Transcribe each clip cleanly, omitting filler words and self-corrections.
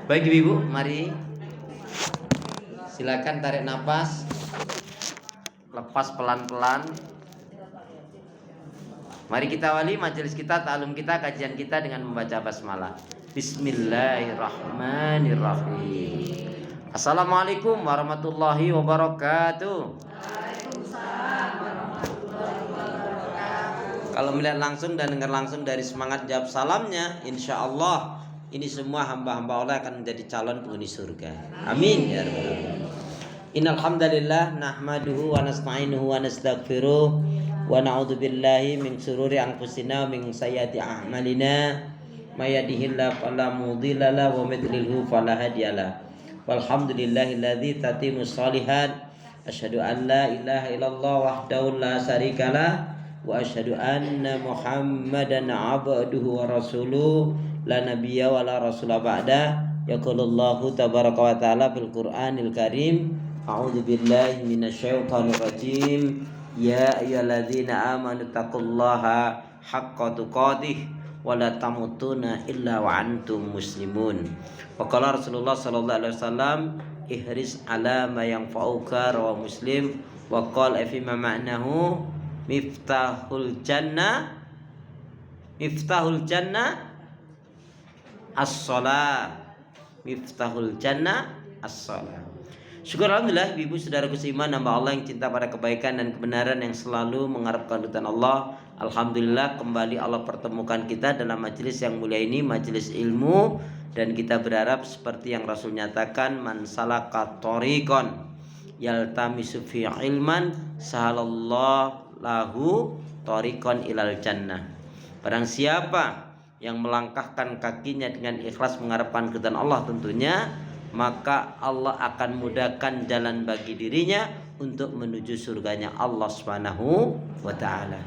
Baik Ibu, mari silakan tarik nafas, lepas pelan-pelan. Mari kita awali majelis kita, ta'alum kita, kajian kita dengan membaca basmalah. Bismillahirrahmanirrahim. Assalamualaikum warahmatullahi wabarakatuh. Kalau melihat langsung dan dengar langsung dari semangat jawab salamnya, insya Allah ini semua hamba-hamba Allah akan menjadi calon penghuni surga. Amin ya rabbal alamin. Innal hamdalillah nahmaduhu wa nasta'inuhu wa nastaghfiruh wa na'udzu billahi min shururi anfusina wa min sayyiati a'malina may yahdihillahu fala mudilla lahu wa may yudlilhu fala hadiyalah. Walhamdulillahilladzi tatimmu shalihat. Asyhadu an la ilaha illallah wahdahu la syarikalah wa asyhadu anna Muhammadan abduhu wa rasuluh la nabiyya wa la rasula ba'da. Yaqulullahu tabaraka wa ta'ala fil Qur'anil Karim, a'udzu billahi minasyaitonir rajim. Ya ayyuhalladzina amanu taqullaha haqqa tuqatih wa la tamutunna illa wa antum muslimun. Wa qala Rasulullah sallallahu alaihi wasallam, ihris ala ma yanfa'uka, rawahu Muslim. Wa qala fi ma ma'nahu miftahul jannah as-shalah. Miftahul jannah as-shalah. Syukur alhamdulillah ibu saudaraku seiman, hamba Allah yang cinta pada kebaikan dan kebenaran, yang selalu mengharapkan ridhaan Allah. Alhamdulillah kembali Allah pertemukan kita dalam majelis yang mulia ini, majelis ilmu, dan kita berharap seperti yang Rasul nyatakan, man salaka thoriqan yaltamisu fi ilman sahalallahu lahu thoriqan ilal jannah. Barang siapa yang melangkahkan kakinya dengan ikhlas mengharapkan keridhaan Allah tentunya, maka Allah akan mudahkan jalan bagi dirinya untuk menuju surganya Allah Subhanahu wa ta'ala.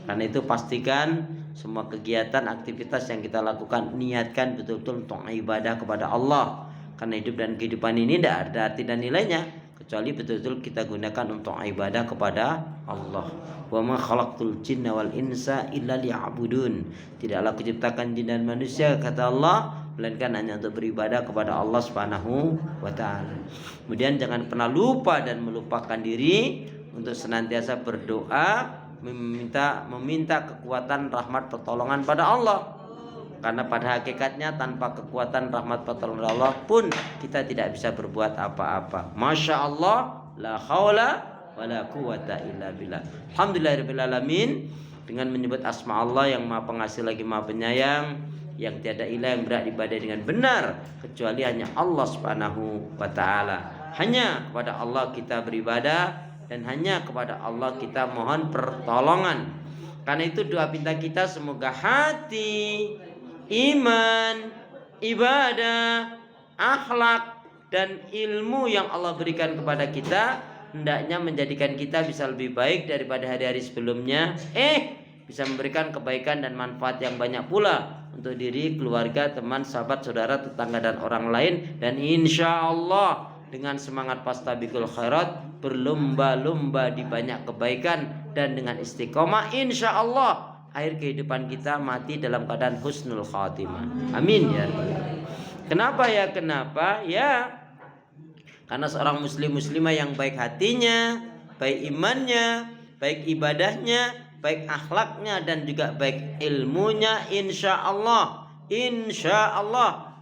Karena itu pastikan semua kegiatan, aktivitas yang kita lakukan, niatkan betul-betul untuk ibadah kepada Allah. Karena hidup dan kehidupan ini tidak ada arti dan nilainya kecuali betul-betul kita gunakan untuk ibadah kepada Allah. Wa ma khalaqtul jinna wal insa illa liya'budun. Tidaklah kuciptakan jin dan manusia, kata Allah, melainkan hanya untuk beribadah kepada Allah Subhanahu wa ta'ala. Kemudian jangan pernah lupa dan melupakan diri untuk senantiasa berdoa, meminta kekuatan, rahmat, pertolongan pada Allah. Karena pada hakikatnya tanpa kekuatan, rahmat, pertolongan Allah pun kita tidak bisa berbuat apa-apa. Masya Allah, la haula wala quwata illa billah. Alhamdulillahirabbil alamin. Dengan menyebut asma Allah yang Maha Pengasih lagi Maha Penyayang, yang tiada ilah yang berhak ibadah dengan benar kecuali hanya Allah Subhanahu wa ta'ala. Hanya kepada Allah kita beribadah dan hanya kepada Allah kita mohon pertolongan. Karena itu doa pinta kita, semoga hati, iman, ibadah, akhlak, dan ilmu yang Allah berikan kepada kita hendaknya menjadikan kita bisa lebih baik daripada hari-hari sebelumnya, bisa memberikan kebaikan dan manfaat yang banyak pula untuk diri, keluarga, teman, sahabat, saudara, tetangga, dan orang lain. Dan insya Allah dengan semangat fastabiqul khairat, berlomba-lomba di banyak kebaikan, dan dengan istiqomah, insya Allah akhir kehidupan kita mati dalam keadaan husnul khatimah. Amin ya rabbal alamin. Kenapa ya? Karena seorang muslimah yang baik hatinya, baik imannya, baik ibadahnya, baik akhlaknya, dan juga baik ilmunya, insya Allah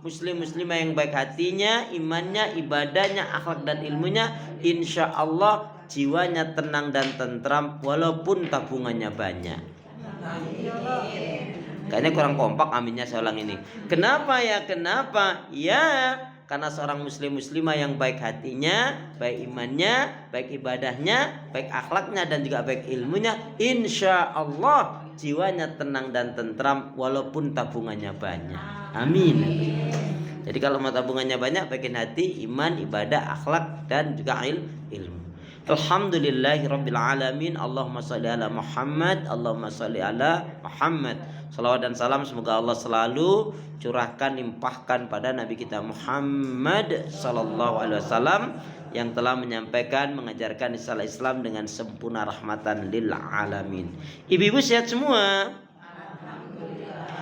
muslimah yang baik hatinya, imannya, ibadahnya, akhlak, dan ilmunya, insya Allah jiwanya tenang dan tentram walaupun tabungannya banyak. Kayaknya kurang kompak aminnya saya ulang ini. Kenapa ya? Karena seorang muslimah yang baik hatinya, baik imannya, baik ibadahnya, baik akhlaknya, dan juga baik ilmunya, insya Allah jiwanya tenang dan tentram walaupun tabungannya banyak. Amin. Jadi kalau mau tabungannya banyak, baikin hati, iman, ibadah, akhlak, dan juga ilmu. Alhamdulillahirabbil alamin. Allahumma shalli ala Muhammad, Allahumma shalli ala Muhammad. Salawat dan salam semoga Allah selalu curahkan, limpahkan pada Nabi kita Muhammad sallallahu alaihi wasallam yang telah menyampaikan, mengajarkan risalah Islam dengan sempurna rahmatan lil alamin. Ibu-ibu sehat semua?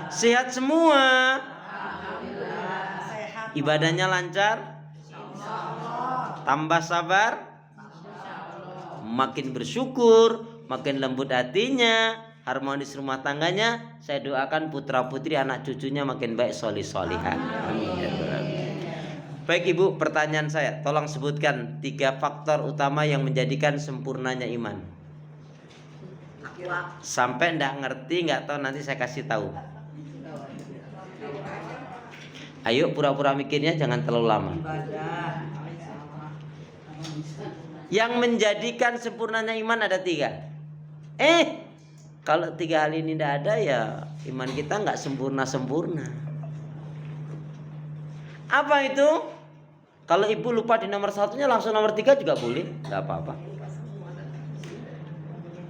Sehat semua? Ibadahnya lancar, tambah sabar, makin bersyukur, makin lembut hatinya, harmonis rumah tangganya. Saya doakan putra putri anak cucunya makin baik, solih solihah. Baik Ibu, pertanyaan saya, tolong sebutkan 3 faktor utama yang menjadikan sempurnanya iman. Sampai ndak ngerti, nggak tahu, nanti saya kasih tahu. Ayo pura-pura mikirnya, jangan terlalu lama. Yang menjadikan sempurnanya iman ada 3. Kalau 3 hal ini tidak ada, ya iman kita nggak sempurna-sempurna. Apa itu? Kalau ibu lupa di nomor 1-nya, langsung nomor 3 juga boleh, nggak apa-apa.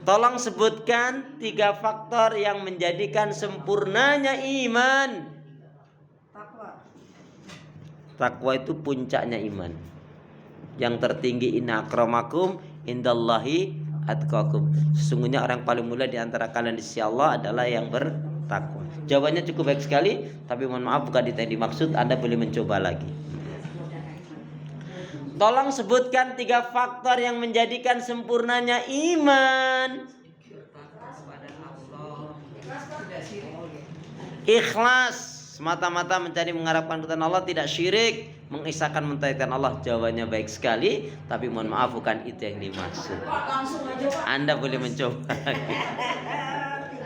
Tolong sebutkan 3 faktor yang menjadikan sempurnanya iman. Takwa itu puncaknya iman. Yang tertinggi, inna akramakum indallahi atqakum. Sesungguhnya orang paling mulia di antara kalian di sisi Allah adalah yang bertakwa. Jawabannya cukup baik sekali, tapi mohon maaf bukan itu yang dimaksud. Anda boleh mencoba lagi. Tolong sebutkan 3 faktor yang menjadikan sempurnanya iman. Ikhlas, semata-mata mencari mengharapkan keridhaan Allah, tidak syirik, mengisahkan mentauhidkan Allah. Jawabannya baik sekali, tapi mohon maaf bukan itu yang dimaksud. Anda boleh mencoba lagi.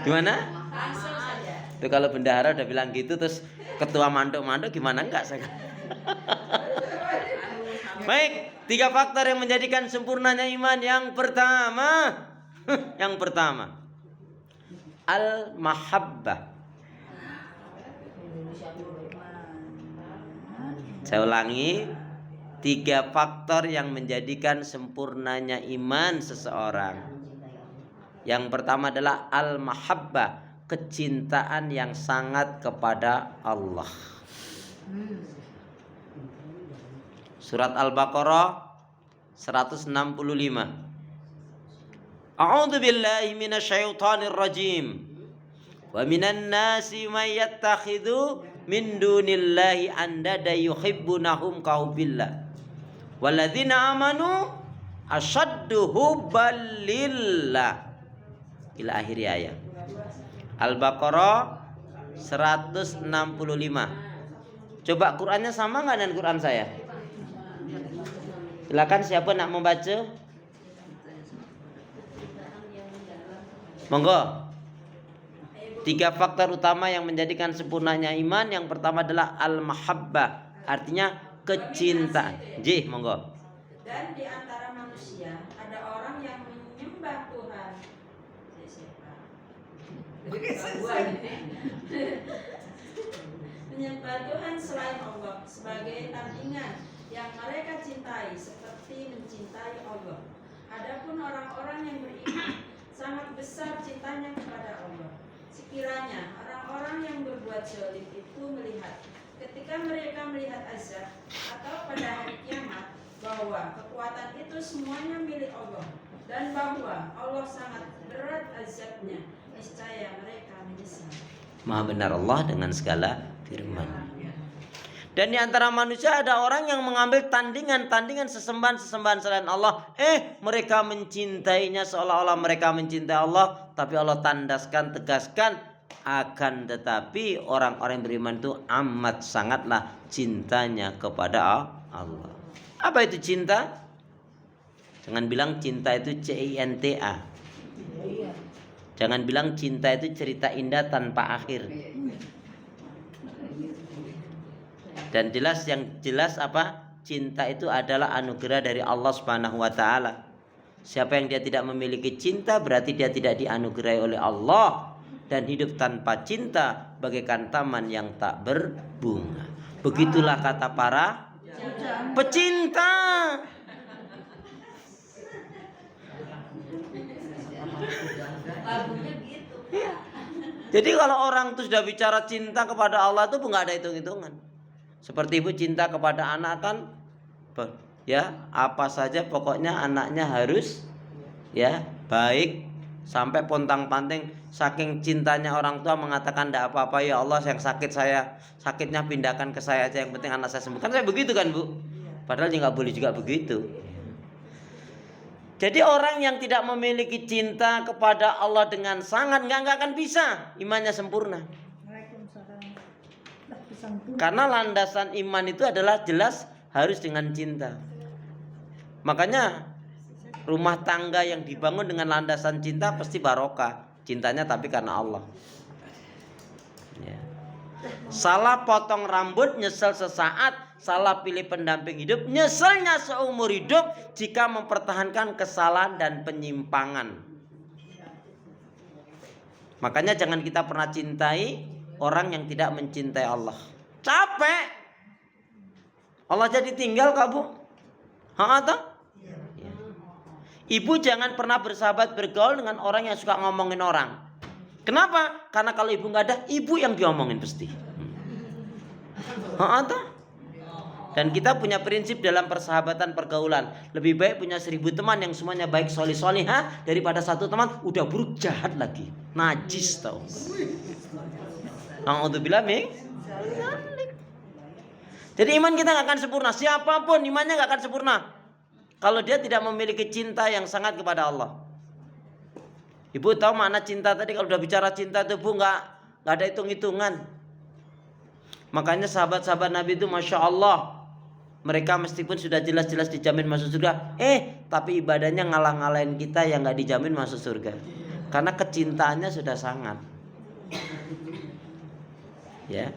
Gimana? Itu kalau bendahara udah bilang gitu, terus ketua manduk-manduk gimana enggak saya? Baik, 3 faktor yang menjadikan sempurnanya iman. Yang pertama, al-mahabbah. Saya ulangi, 3 faktor yang menjadikan sempurnanya iman seseorang. Yang pertama adalah al-mahabbah, kecintaan yang sangat kepada Allah. Surat Al-Baqarah 165. A'udzu billahi minasyaitonir rajim. Wa minan nasi may yattakhidhu min dunillahi andada yuhibbunahum kahubbillah. Walladzina amanu asyaddu hubban lillah. Ila akhir ayat. Al-Baqarah 165. Coba Qurannya sama enggak dengan Quran saya? Silakan, siapa nak membaca? Monggo. 3 faktor utama yang menjadikan sempurnanya iman. Yang pertama adalah al-mahabbah, artinya kecintaan. Jih, monggo. Dan di antara manusia ada orang yang menyembah Tuhan. Menyembah Tuhan selain Allah sebagai tandingan yang mereka cintai seperti mencintai Allah. Adapun orang-orang yang beriman sangat besar cintanya kepada Allah. Sekiranya orang-orang yang berbuat zalim itu melihat, ketika mereka melihat azab atau pada hari kiamat, bahwa kekuatan itu semuanya milik Allah dan bahwa Allah sangat berat azabnya, niscaya mereka menyesal. Maha benar Allah dengan segala firman. Dan di antara manusia ada orang yang mengambil tandingan sesembahan selain Allah. Mereka mencintainya seolah-olah mereka mencintai Allah, tapi Allah tandaskan, tegaskan, akan tetapi orang-orang yang beriman itu amat sangatlah cintanya kepada Allah. Apa itu cinta? Jangan bilang cinta itu cinta. Jangan bilang cinta itu cerita indah tanpa akhir. Dan yang jelas apa? Cinta itu adalah anugerah dari Allah Subhanahu wa taala. Siapa yang dia tidak memiliki cinta, berarti dia tidak dianugerahi oleh Allah, dan hidup tanpa cinta bagaikan taman yang tak berbunga. Begitulah kata para pecinta. Jadi kalau orang itu sudah bicara cinta kepada Allah itu nggak ada hitung-hitungan. Seperti ibu cinta kepada anak kan, ya apa saja pokoknya anaknya harus ya baik, Sampai pontang-panting saking cintanya orang tua mengatakan tidak apa-apa ya Allah, yang sakit sakitnya pindahkan ke saya aja, yang penting anak saya sembuh. Kan saya begitu kan Bu? Padahal dia nggak boleh juga begitu. Jadi orang yang tidak memiliki cinta kepada Allah dengan sangat nggak akan bisa imannya sempurna. Karena landasan iman itu adalah jelas harus dengan cinta. Makanya rumah tangga yang dibangun dengan landasan cinta pasti barokah. Cintanya tapi karena Allah. Ya. Salah potong rambut nyesel sesaat, salah pilih pendamping hidup nyeselnya seumur hidup jika mempertahankan kesalahan dan penyimpangan. Makanya jangan kita pernah cintai orang yang tidak mencintai Allah. Capek. Allah jadi tinggal kamu. Atau? Ya. Ibu jangan pernah bersahabat bergaul dengan orang yang suka ngomongin orang. Kenapa? Karena kalau ibu nggak ada, ibu yang diomongin pasti. Atau? Dan kita punya prinsip dalam persahabatan pergaulan. Lebih baik punya 1000 teman yang semuanya baik solih-solihah daripada satu teman udah buruk jahat lagi. Najis tau. Na'udzubillah min. Jadi iman kita gak akan sempurna. Siapapun imannya gak akan sempurna kalau dia tidak memiliki cinta yang sangat kepada Allah. Ibu tahu makna cinta tadi? Kalau udah bicara cinta itu Bu gak ada hitung-hitungan. Makanya sahabat-sahabat Nabi itu Masya Allah, mereka meskipun sudah jelas-jelas dijamin masuk surga, tapi ibadahnya ngalah-ngalahin kita yang gak dijamin masuk surga. Karena kecintaannya sudah sangat. Ya.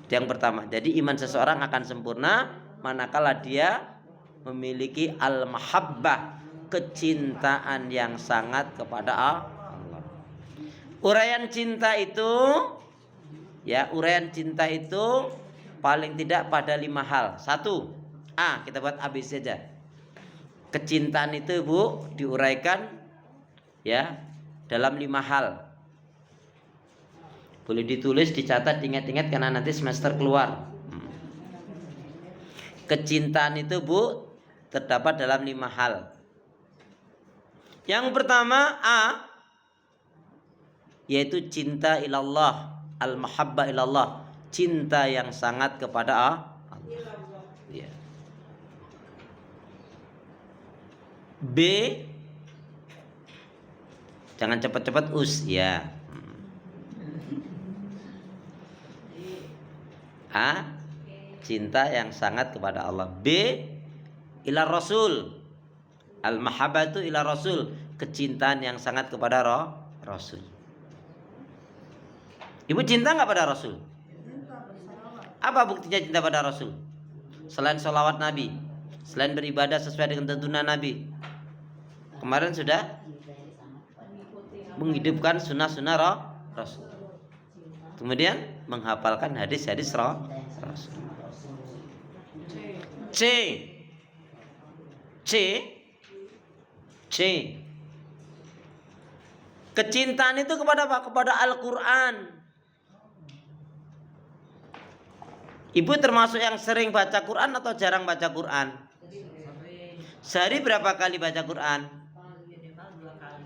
Yang pertama, jadi iman seseorang akan sempurna manakala dia memiliki al-mahabbah, kecintaan yang sangat kepada Allah. Uraian cinta itu paling tidak pada 5 hal. 1. Kita buat ABC saja. Kecintaan itu Bu diuraikan ya dalam 5 hal. Boleh ditulis, dicatat, ingat-ingat karena nanti semester keluar. Kecintaan itu Bu terdapat dalam 5 hal. Yang pertama yaitu cinta ilallah, al-mahabbah ilallah, cinta yang sangat kepada Allah. Ya. B, jangan cepat-cepat ya. Cinta yang sangat kepada Allah. B, ila Rasul, al-mahabbatu ila Rasul, kecintaan yang sangat kepada Rasul. Ibu cinta nggak pada Rasul? Apa buktinya cinta pada Rasul? Selain sholawat Nabi, selain beribadah sesuai dengan tuntunan Nabi. Kemarin sudah menghidupkan sunnah-sunnah Rasul. Kemudian menghafalkan hadis-hadis Rasul. C. Kecintaan itu kepada apa? Kepada Al-Quran. Ibu termasuk yang sering baca Quran atau jarang baca Quran? Sehari berapa kali baca Quran?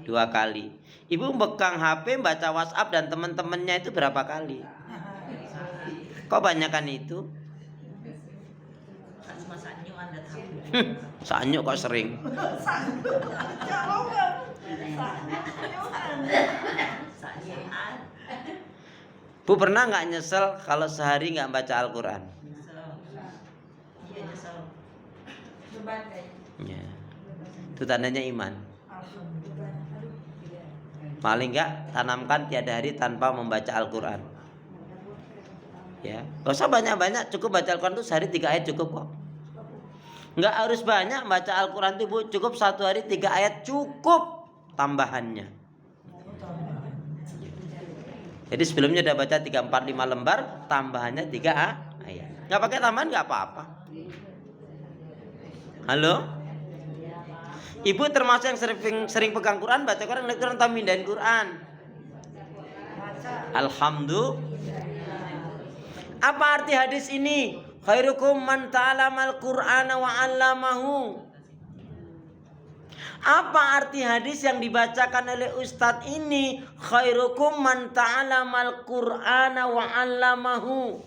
2 kali. Ibu pegang HP, baca WhatsApp dan teman-temannya itu berapa kali? Kok banyakan itu? Sanyo kok sering. Bu pernah nggak nyesel kalau sehari nggak baca Al-Quran? Ya. Itu tandanya iman. Paling nggak tanamkan tiada hari tanpa membaca Al-Quran. Ya, gak usah banyak-banyak, cukup baca Al-Quran itu sehari 3 ayat cukup kok. Nggak harus banyak baca Al-Quran itu Bu, cukup 1 hari 3 ayat cukup tambahannya. Jadi sebelumnya udah baca 3, 4, 5 lembar, tambahannya 3 ayat. Nggak pakai tambahan nggak apa-apa. Halo? Ibu termasuk yang sering pegang Quran, baca Quran, Quran atau mindahin Quran? Alhamdulillah. Apa arti hadis ini? Khairukum man ta'alamal Qur'ana wa 'allamahu. Apa arti hadis yang dibacakan oleh Ustadz ini? Khairukum man ta'alamal Qur'ana wa 'allamahu.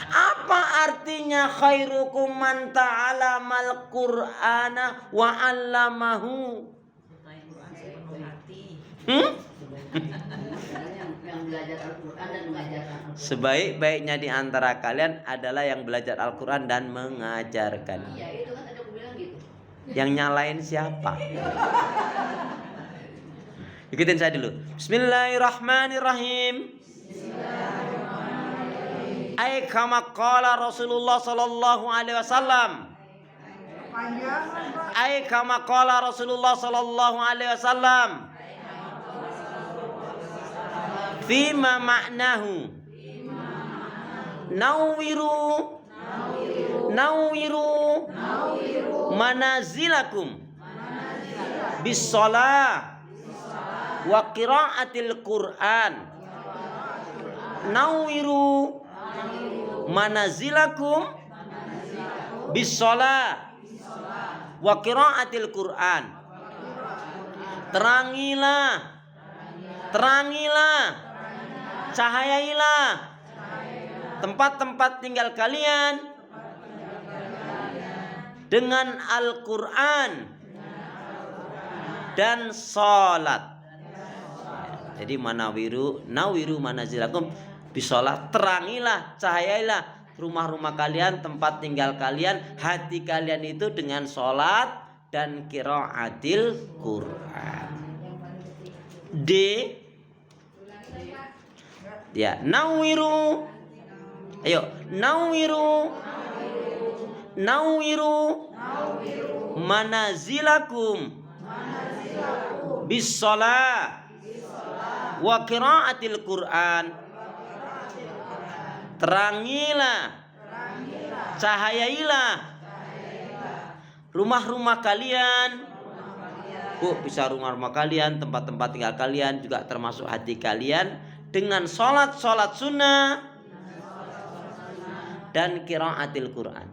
Apa artinya khairukum man ta'alamal Qur'ana wa 'allamahu? Yang belajar Al-Quran dan mengajarkan Al-Quran. Sebaik-baiknya di antara kalian adalah yang belajar Al-Quran dan mengajarkan. Iya, itu kan ada bilang gitu. Yang nyalain siapa? Ikutin saya dulu. Bismillahirrahmanirrahim. Ay kama qala Rasulullah sallallahu alaihi wasallam. Ay kama qala Rasulullah sallallahu alaihi wasallam. Fima ma'nahu. Nawiru manazilakum bis-shalah wa qiraatil Qur'an. Nawiru manazilakum bis-shalah wa qiraatil Qur'an. Terangilah, cahayailah tempat-tempat tinggal kalian dengan Al-Quran dan salat. Jadi nawiru manazilakum bisolat, terangilah, cahayailah rumah-rumah kalian, tempat tinggal kalian, hati kalian itu dengan salat dan qiraatil Quran. D. Ya, nawiru. Ayo, nawiru manazilakum bis-shalah wa qiraatil Qur'an. Terangilah, cahayailah rumah-rumah kalian. Bu, bisa rumah-rumah kalian, tempat-tempat tinggal kalian, juga termasuk hati kalian, dengan sholat sunnah dan qiraatil Quran.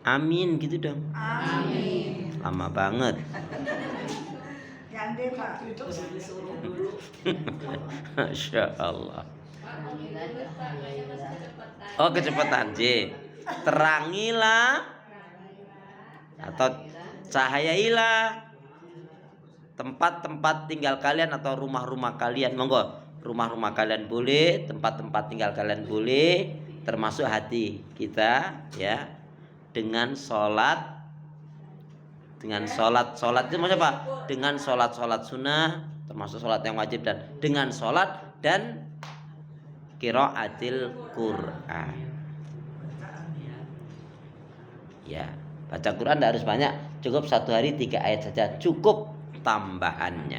Amin gitu dong. Amin. Lama banget. Gande Pak. Masya Allah. Oh, kecepatan J. Terangilah atau cahayailah tempat-tempat tinggal kalian atau rumah-rumah kalian. Monggo, rumah-rumah kalian boleh, tempat-tempat tinggal kalian boleh, termasuk hati kita ya, dengan sholat itu maksudnya apa? Dengan sholat sunnah, termasuk sholat yang wajib, dan dengan sholat dan qiraatil Quran. Ya, baca Quran tidak harus banyak, cukup satu hari 3 ayat saja, cukup tambahannya.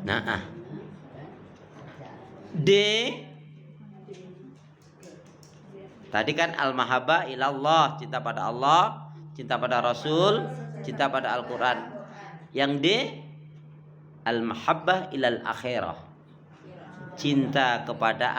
Nah, D. Tadi kan al-mahabbah ilallah, cinta pada Allah, cinta pada Rasul, cinta pada Al-Quran. Yang D, al-mahabbah ilal akhirah, cinta kepada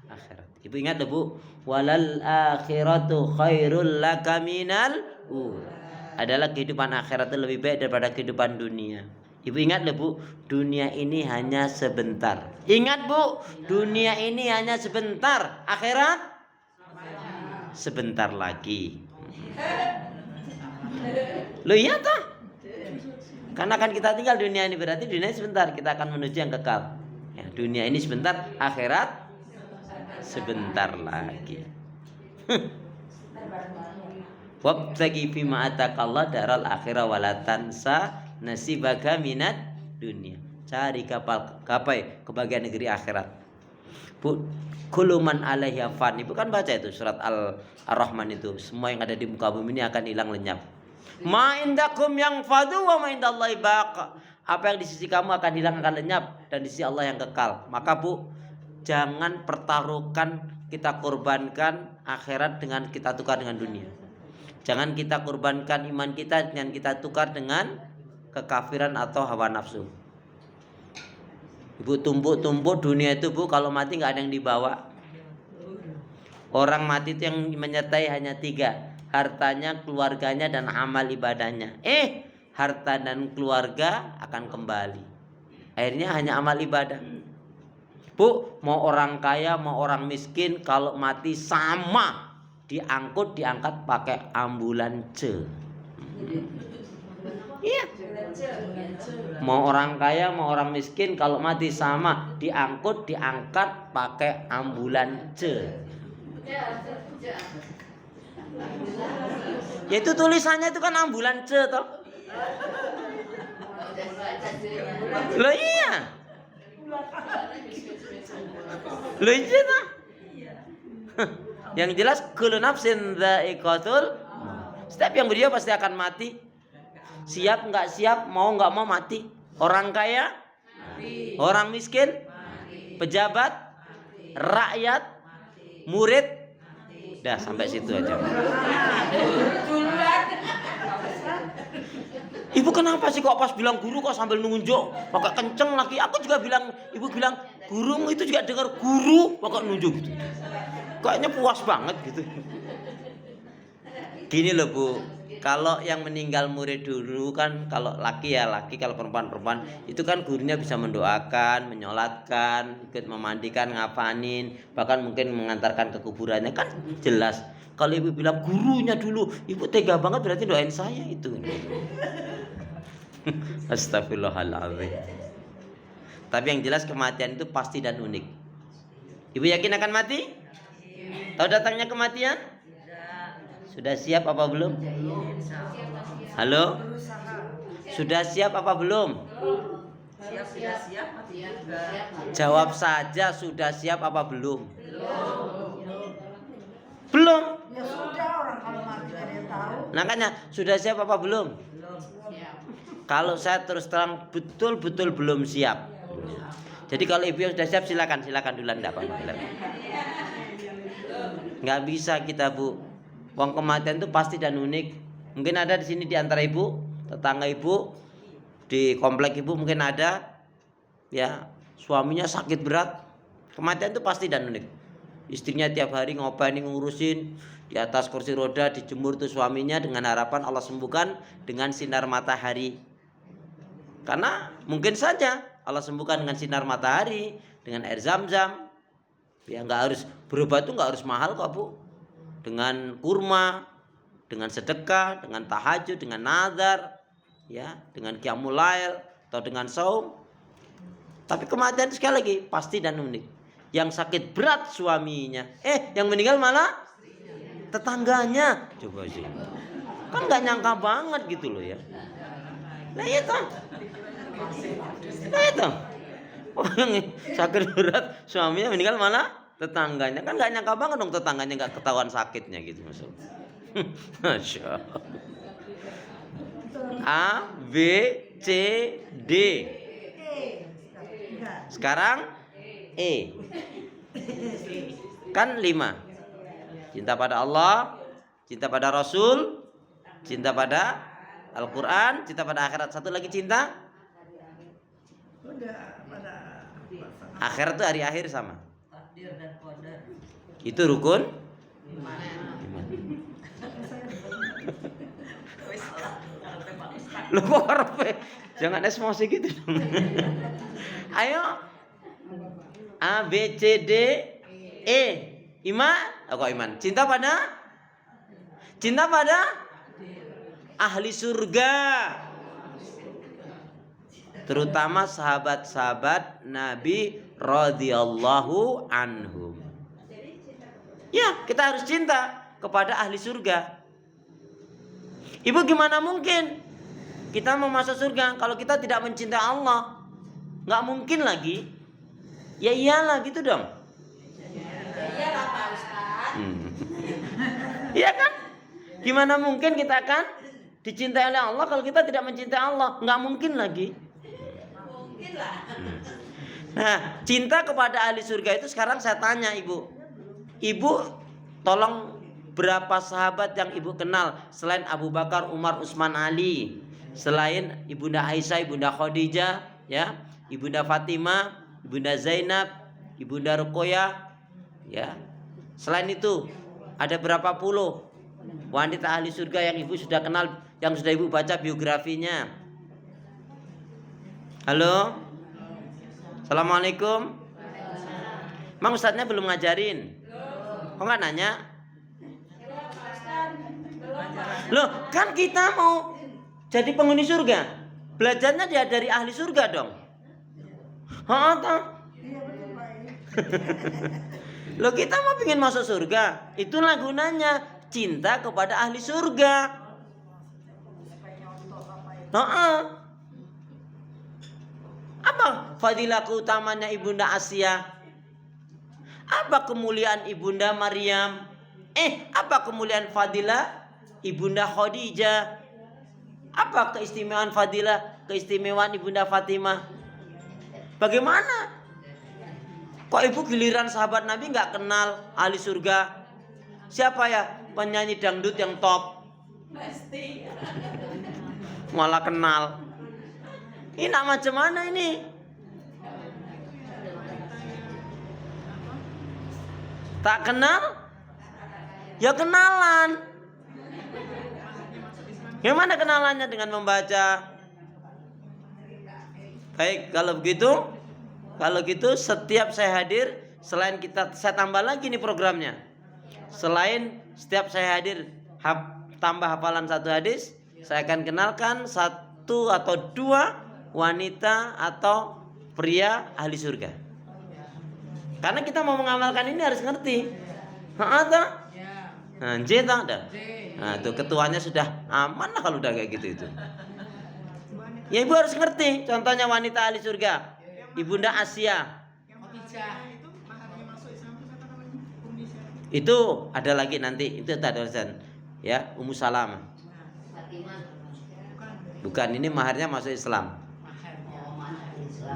akhirat. Ibu ingat Bu, walal akhiratu khairul laka minal ula. Adalah kehidupan akhirat itu lebih baik daripada kehidupan dunia. Ibu ingat Bu, dunia ini hanya sebentar. Ingat Bu, dunia ini hanya sebentar, akhirat sebentar lagi. Loh iya toh? Karena kan kita tinggal dunia ini, berarti dunia ini sebentar, kita akan menuju yang kekal. Ya, dunia ini sebentar, akhirat sebentar lagi. Wabtaghi fima atakallah daral akhirah wala tansa nasibaka minad dunia. Cari gapai kebahagiaan negeri akhirat. Bu, kuluman alaihi fan. Ibu kan baca itu surat Ar-Rahman itu. Semua yang ada di muka bumi ini akan hilang lenyap. Ma indakum yang fadu wa ma indallahi baqa. Apa yang di sisi kamu akan hilang, akan lenyap, dan di sisi Allah yang kekal. Maka Bu, jangan pertaruhkan, kita korbankan akhirat dengan kita tukar dengan dunia. Jangan kita korbankan iman kita dengan kita tukar dengan kekafiran atau hawa nafsu. Ibu, tumpuk-tumpuk dunia itu Bu, kalau mati nggak ada yang dibawa. Orang mati itu yang menyertai hanya 3, hartanya, keluarganya, dan amal ibadahnya. Harta dan keluarga akan kembali. Akhirnya hanya amal ibadah. Bu, mau orang kaya, mau orang miskin, kalau mati sama, diangkat pakai ambulans. Iya. Mau orang kaya, mau orang miskin, kalau mati sama, diangkat pakai ambulans. Ya itu tulisannya itu kan ambulans toh. Loh iya. Loh iya toh. Yang jelas kullu nafsin dha'iqatul. Setiap yang beriman pasti akan mati. Siap nggak siap, mau nggak mau mati. Orang kaya, orang miskin, pejabat, rakyat, murid. Dah sampai situ aja. Ibu kenapa sih kok pas bilang guru kok sambil nunjuk pakai kenceng lagi? Aku juga bilang, ibu bilang guru itu juga dengar guru pakai nunjuk gitu. Kayaknya puas banget gitu. Gini loh Bu, kalau yang meninggal murid dulu kan, kalau laki ya laki, kalau perempuan itu kan gurunya bisa mendoakan, menyolatkan, ikut memandikan, ngapanin, bahkan mungkin mengantarkan ke kuburannya, kan jelas. Kalau ibu bilang gurunya dulu, ibu tega banget berarti doain saya itu. Astagfirullahaladzim. Tapi yang jelas kematian itu pasti dan unik. Ibu yakin akan mati? Tahu datangnya kematian? Sudah siap apa belum? Halo? Sudah siap apa belum? Jawab saja, sudah siap apa belum? Belum. Ya sudah, orang kalau mati ada yang tahu. Makanya sudah siap apa belum? Kalau saya terus terang betul-betul belum siap. Jadi kalau ibu yang sudah siap silakan duluan, enggak apa-apa. Nggak bisa kita Bu. Wong kematian itu pasti dan unik. Mungkin ada di sini di antara ibu, tetangga ibu, di komplek ibu mungkin ada, ya suaminya sakit berat. Kematian itu pasti dan unik. Istrinya tiap hari ngopain ngurusin di atas kursi roda, dijemur tuh suaminya dengan harapan Allah sembuhkan dengan sinar matahari. Karena mungkin saja Allah sembuhkan dengan sinar matahari, dengan air zam-zam. Ya nggak harus berobat tuh nggak harus mahal kok Bu. Dengan kurma, dengan sedekah, dengan tahajud, dengan nazar, ya, dengan qiyamul lail atau dengan saum. Tapi kematian sekali lagi pasti dan unik. Yang sakit berat suaminya, yang meninggal malah tetangganya. Coba sih, kan nggak nyangka banget gitu loh ya. Nah itu, orang sakit berat suaminya meninggal malah tetangganya, kan nggak nyangka banget dong tetangganya nggak ketahuan sakitnya gitu maksudnya. Masya Allah. A, B, C, D. Sekarang E. Kan 5. Cinta pada Allah, cinta pada Rasul, cinta pada Al-Quran, cinta pada akhirat. Satu lagi cinta. Akhirat itu hari akhir sama. Itu rukun iman. Loh kok karepe? Jangan emosi gitu dong. Ayo. A, B, C, D, E. Iman? Kok iman? Cinta pada ahli surga. Terutama sahabat-sahabat Nabi radhiyallahu anhum. Ya, kita harus cinta kepada ahli surga. Ibu, gimana mungkin kita mau masuk surga kalau kita tidak mencintai Allah? Nggak mungkin lagi. Ya iyalah gitu dong. Iyalah Pak Ustaz. Iya kan? Gimana mungkin kita akan dicintai oleh Allah kalau kita tidak mencintai Allah? Nggak mungkin lagi. Mungkin lah. Nah, cinta kepada ahli surga itu sekarang saya tanya ibu. Ibu tolong, berapa sahabat yang ibu kenal selain Abu Bakar, Umar, Utsman, Ali, selain Ibunda Aisyah, Ibunda Khadijah, ya, Ibunda Fatimah, Ibunda Zainab, Ibunda Ruqayyah, ya, Selain itu, ada berapa puluh wanita ahli surga yang ibu sudah kenal, yang sudah ibu baca biografinya? Halo? Assalamualaikum. Mang ustadznya belum ngajarin. Kok nggak nanya? Loh, kan kita mau jadi penghuni surga. Belajarnya dia dari ahli surga dong. Toh? Iya betul Pak. Loh, kita mau pingin masuk surga. Itulah gunanya cinta kepada ahli surga. Apa fadilah keutamanya Ibunda Asia? Apa kemuliaan Ibunda Maryam? Apa kemuliaan fadilah Ibunda Khadijah? Apa keistimewaan fadilah, keistimewaan Ibunda Fatimah? Bagaimana? Kok ibu giliran sahabat Nabi nggak kenal ahli surga? Siapa ya penyanyi dangdut yang top? Pasti. Malah kenal. Ini nak macam mana ini? Tak kenal? Ya kenalan. Gimana kenalannya? Dengan membaca. Baik, kalau gitu setiap saya hadir, selain saya tambah lagi nih programnya. Selain setiap saya hadir tambah hafalan satu hadis, saya akan kenalkan satu atau dua wanita atau pria ahli surga. Karena kita mau mengamalkan ini harus ngerti. Nah, nah, itu ketuanya sudah aman lah kalau udah kayak gitu itu. Ya ibu harus ngerti. Contohnya wanita ahli surga, Ibunda Asia. Itu ada lagi nanti. Itu ada urusan. Ya, Ummu Salamah. Bukan, ini maharnya masuk Islam.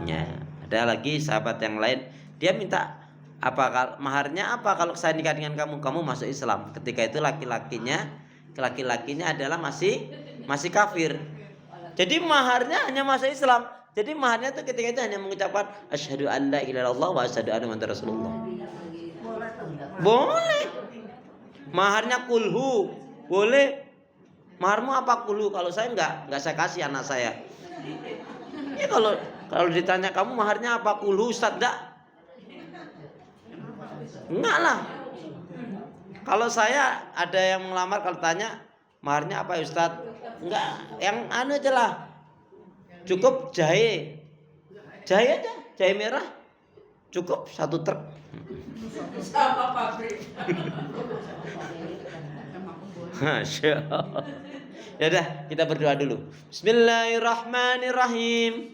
Ya, ada lagi sahabat yang lain. Dia minta apa maharnya apa kalau saya nikah dengan kamu masuk Islam. Ketika itu laki-lakinya adalah masih kafir. Jadi maharnya hanya masuk Islam. Jadi maharnya itu ketika itu hanya mengucapkan asyhadu an la ilaha illallah wa asyhadu anna muhammadar rasulullah. Boleh. Maharnya kulhu. Boleh. Maharmu apa kulhu? Kalau saya enggak saya kasih anak saya. Ya kalau ditanya kamu maharnya apa kulhu Ustaz, enggak lah. Kalau saya ada yang melamar, kalau tanya maharnya apa Ustaz? Enggak, yang aja lah. Cukup jahe aja, jahe merah. Cukup 1 truk. Sama pabrik. Masya Allah. Ya udah, kita berdoa dulu. Bismillahirrahmanirrahim.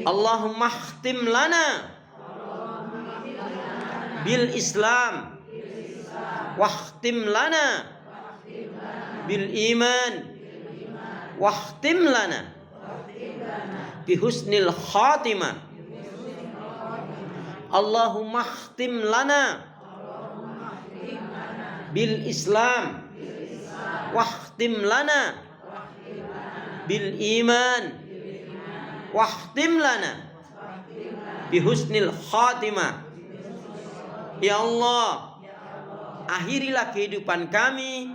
Allahumma khtim lana bil Islam wakhtim lana bil iman wakhtim lana bi husnil khatimah. Allahumma khtim lana bil Islam wakhtim lana bil iman wakhtim lana bi husnil khatimah. Ya Allah, akhirilah kehidupan kami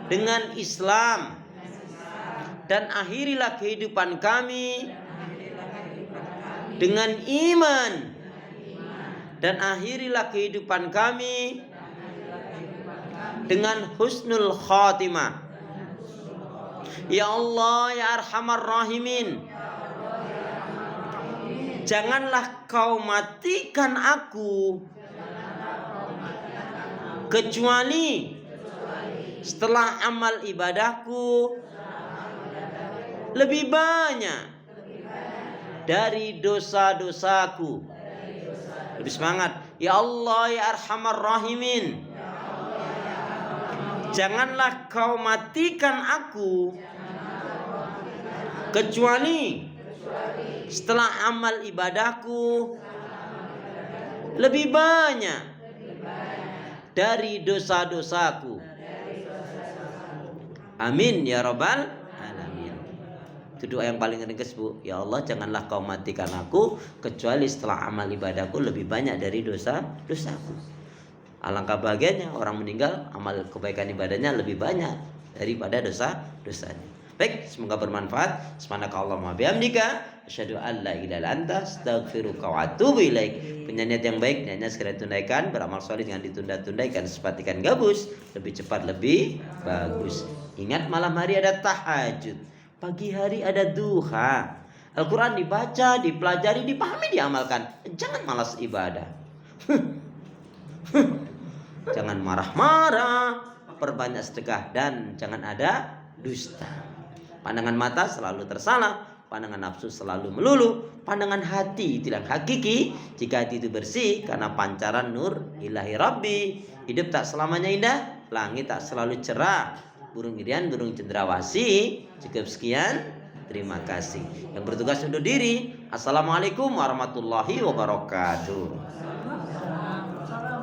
dengan Islam dan akhirilah kehidupan kami dengan iman dan akhirilah kehidupan kami dengan husnul khatimah. Ya Allah, ya Arhamar Rahimin, janganlah kau matikan aku kecuali setelah amal ibadahku lebih banyak dari dosa-dosaku. Lebih semangat. Ya Allah, ya Arhamar Rahimin, janganlah kau matikan aku kecuali setelah amal ibadahku lebih banyak dari dosa-dosaku. Amin ya rabbal alamin. Itu doa yang paling ringkas, Bu. Ya Allah, janganlah kau matikan aku kecuali setelah amal ibadahku lebih banyak dari dosaku. Alangkah bahagianya orang meninggal amal kebaikan ibadahnya lebih banyak daripada dosanya. Baik, semoga bermanfaat. Subhanakallahumma bihamdika asyhadu an la ilaha illa anta astaghfiruka wa atubu ilaik. Punya niat yang baik, niatnya segera tunaikan. Beramal soleh jangan ditunda-tunda, ikan sepatikan gabus. Lebih cepat lebih bagus. Ingat malam hari ada tahajud, pagi hari ada duha. Al-Quran dibaca, dipelajari, dipahami, diamalkan. Jangan malas ibadah. Jangan marah-marah, perbanyak sedekah, dan jangan ada dusta. Pandangan mata selalu tersalah, pandangan nafsu selalu melulu, pandangan hati tidak hakiki. Jika hati itu bersih karena pancaran nur ilahi Rabbi. Hidup tak selamanya indah, langit tak selalu cerah, burung irian, burung cendrawasih. Cukup sekian, terima kasih. Yang bertugas undur diri. Assalamualaikum warahmatullahi wabarakatuh.